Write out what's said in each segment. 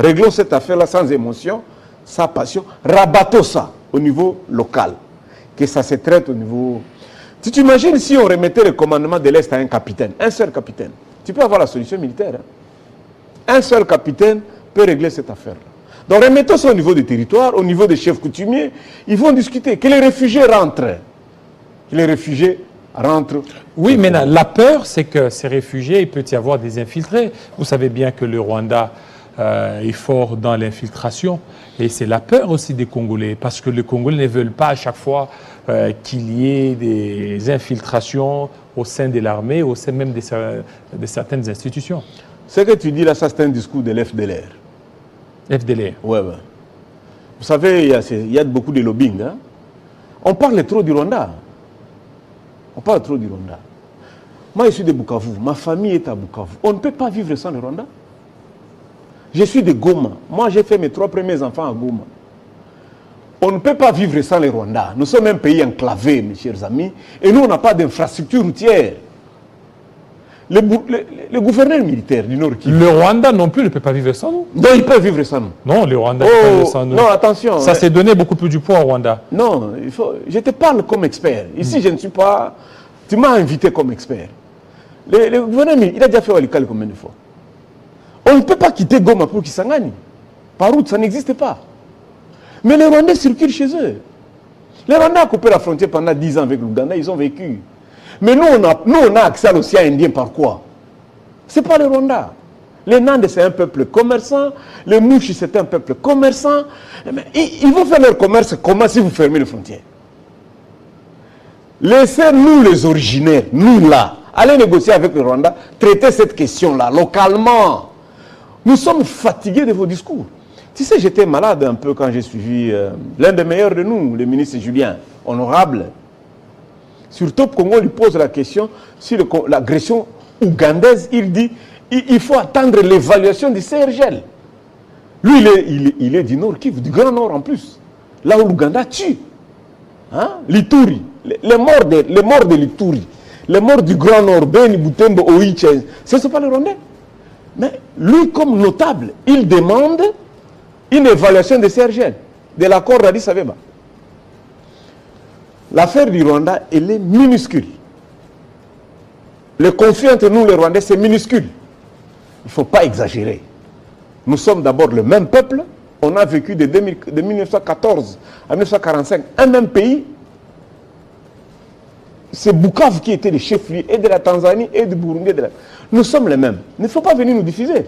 Réglons cette affaire-là sans émotion, sans passion. Rabattons ça au niveau local. Que ça se traite au niveau... Tu t'imagines si on remettait le commandement de l'Est à un capitaine, un seul capitaine. Tu peux avoir la solution militaire. Hein? Un seul capitaine peut régler cette affaire-là. Donc remettons ça au niveau des territoires, au niveau des chefs coutumiers. Ils vont discuter. Que les réfugiés rentrent. Que les réfugiés rentrent. Oui, mais la peur, c'est que ces réfugiés, il peut y avoir des infiltrés. Vous savez bien que le Rwanda est fort dans l'infiltration. Et c'est la peur aussi des Congolais. Parce que les Congolais ne veulent pas à chaque fois qu'il y ait des infiltrations au sein de l'armée, au sein même de certaines institutions. Ce que tu dis là, ça c'est un discours de l'FDLR. FDLR. Ouais, ouais. Vous savez, il y a beaucoup de lobbying. Hein? On parle trop du Rwanda. On parle trop du Rwanda. Moi, je suis de Bukavu. Ma famille est à Bukavu. On ne peut pas vivre sans le Rwanda. Je suis de Goma. Moi, j'ai fait mes 3 premiers enfants à Goma. On ne peut pas vivre sans le Rwanda. Nous sommes un pays enclavé, mes chers amis. Et nous, on n'a pas d'infrastructure routière. Le gouverneur militaire du Nord Kivu. Le Rwanda non plus ne peut pas vivre sans nous. Non, il peut vivre sans nous. Non, le Rwanda ne peut pas vivre sans nous. Non, attention. Ça s'est donné beaucoup plus du poids au Rwanda. Non, je te parle comme expert. Ici, je ne suis pas... Tu m'as invité comme expert. Le gouverneur militaire, il a déjà fait Walikale combien de fois? On ne peut pas quitter Goma pour Kisangani. Par route, ça n'existe pas. Mais les Rwandais circulent chez eux. Les Rwandais ont coupé la frontière pendant 10 ans avec l'Ouganda, ils ont vécu. Mais nous, on a accès à l'océan Indien par quoi? Ce n'est pas le Rwanda. Les Nandes, c'est un peuple commerçant. Les Mouchis, c'est un peuple commerçant. Mais ils vont faire leur commerce comment si vous fermez les frontières? Laissez-nous les originaires, nous là, aller négocier avec le Rwanda, traiter cette question-là localement. Nous sommes fatigués de vos discours. Tu sais, j'étais malade un peu quand j'ai suivi l'un des meilleurs de nous, le ministre Julien, honorable. Sur Top Congo, on lui pose la question sur l'agression ougandaise. Il dit il faut attendre l'évaluation du CRGL. Lui, il est du Nord Kivu, du Grand Nord en plus. Là où l'Ouganda tue. Hein? L'Ituri, les morts de l'Ituri, les morts du Grand Nord, Beni, Butembo, Oiche, ce ne sont pas les Rwandais. Mais lui, comme notable, il demande une évaluation de CRGL, de l'accord d'Addis Abeba. L'affaire du Rwanda, elle est minuscule. Le conflit entre nous, les Rwandais, c'est minuscule. Il ne faut pas exagérer. Nous sommes d'abord le même peuple. On a vécu de 1914 à 1945 un même pays. C'est Bukavu qui était le chef-lieu et de la Tanzanie et du Burundi. Nous sommes les mêmes. Il ne faut pas venir nous diffuser.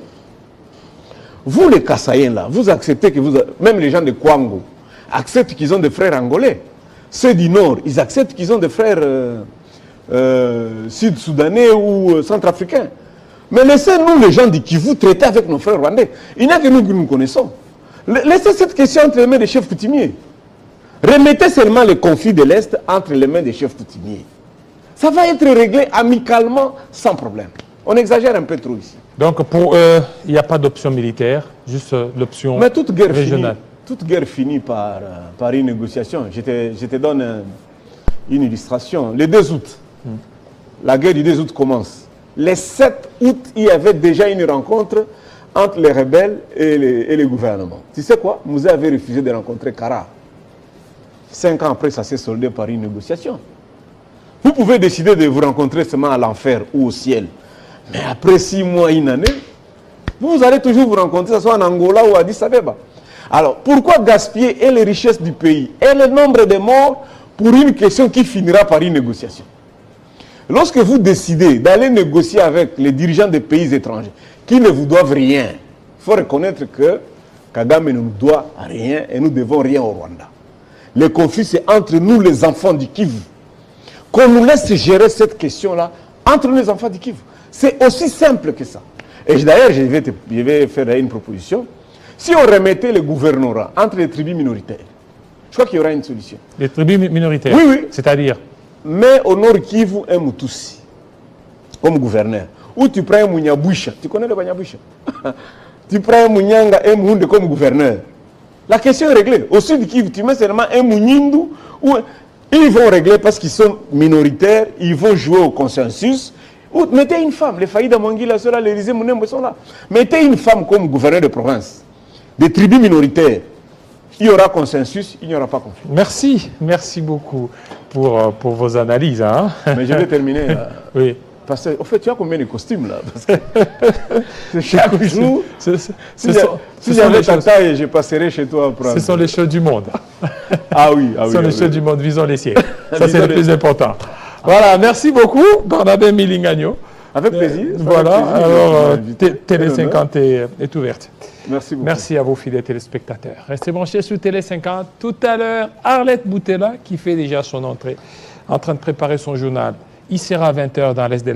Vous, les Kassaïens, là, vous acceptez que même les gens de Kwango acceptent qu'ils ont des frères angolais. Ceux du Nord, ils acceptent qu'ils ont des frères sud-soudanais ou centrafricains. Mais laissez-nous, les gens du Kivu, traiter avec nos frères rwandais. Il n'y a que nous que nous connaissons. Laissez cette question entre les mains des chefs coutumiers. Remettez seulement le conflit de l'Est entre les mains des chefs coutumiers. Ça va être réglé amicalement, sans problème. On exagère un peu trop ici. Donc, pour eux, il n'y a pas d'option militaire, juste l'option régionale. Toute guerre finit par une négociation. Je te donne une illustration. Le 2 août, la guerre du 2 août commence. Le 7 août, il y avait déjà une rencontre entre les rebelles et les gouvernements. Tu sais quoi? Mouzé avait refusé de rencontrer Kara. 5 ans après, ça s'est soldé par une négociation. Vous pouvez décider de vous rencontrer seulement à l'enfer ou au ciel. Mais après 6 mois, une année, vous allez toujours vous rencontrer, que ce soit en Angola ou à Addis Abeba. Alors, pourquoi gaspiller les richesses du pays et le nombre de morts pour une question qui finira par une négociation? Lorsque vous décidez d'aller négocier avec les dirigeants des pays étrangers qui ne vous doivent rien, il faut reconnaître que Kagame ne nous doit rien et nous ne devons rien au Rwanda. Le conflit, c'est entre nous, les enfants du Kivu. Qu'on nous laisse gérer cette question-là entre nous, les enfants du Kivu. C'est aussi simple que ça. Et d'ailleurs, je vais faire une proposition. Si on remettait le gouvernorat entre les tribus minoritaires, je crois qu'il y aura une solution. Les tribus minoritaires? Oui, oui. C'est-à-dire? Mais au Nord Kivu, un Mutusi, comme gouverneur. Ou tu prends un Munyabusha. Tu connais le Munyabusha? Tu prends un Munyanga et un Mouhunde comme gouverneur. La question est réglée. Au Sud Kivu, tu mets seulement un Munyindu. Ils vont régler parce qu'ils sont minoritaires. Ils vont jouer au consensus. Ou mettez une femme. Les Faïda Mangila sont là, les Rizé Mounembe sont là. Mettez une femme comme gouverneur de province. des tribus minoritaires, il y aura consensus, il n'y aura pas conflit. Merci beaucoup pour vos analyses. Hein. Mais je vais terminer. Oui. Parce que, au fait, tu as combien de costumes là? Parce que chaque jour, si j'avais ta taille, je passerai chez toi prendre. Ce sont les choses du monde. Ah oui, Ce sont les choses du monde, visons les siècles. Ça, c'est Visons le les- plus important. Voilà, merci beaucoup, Barnabé Milingagno. Avec plaisir. Voilà, Avec plaisir, alors je suis invité. Télé Quel honneur. 50 est ouverte. Merci beaucoup. Merci à vous, fidèles téléspectateurs. Restez branchés sur Télé 50. Tout à l'heure, Arlette Boutella, qui fait déjà son entrée, en train de préparer son journal. Il sera à 20h dans l'Est de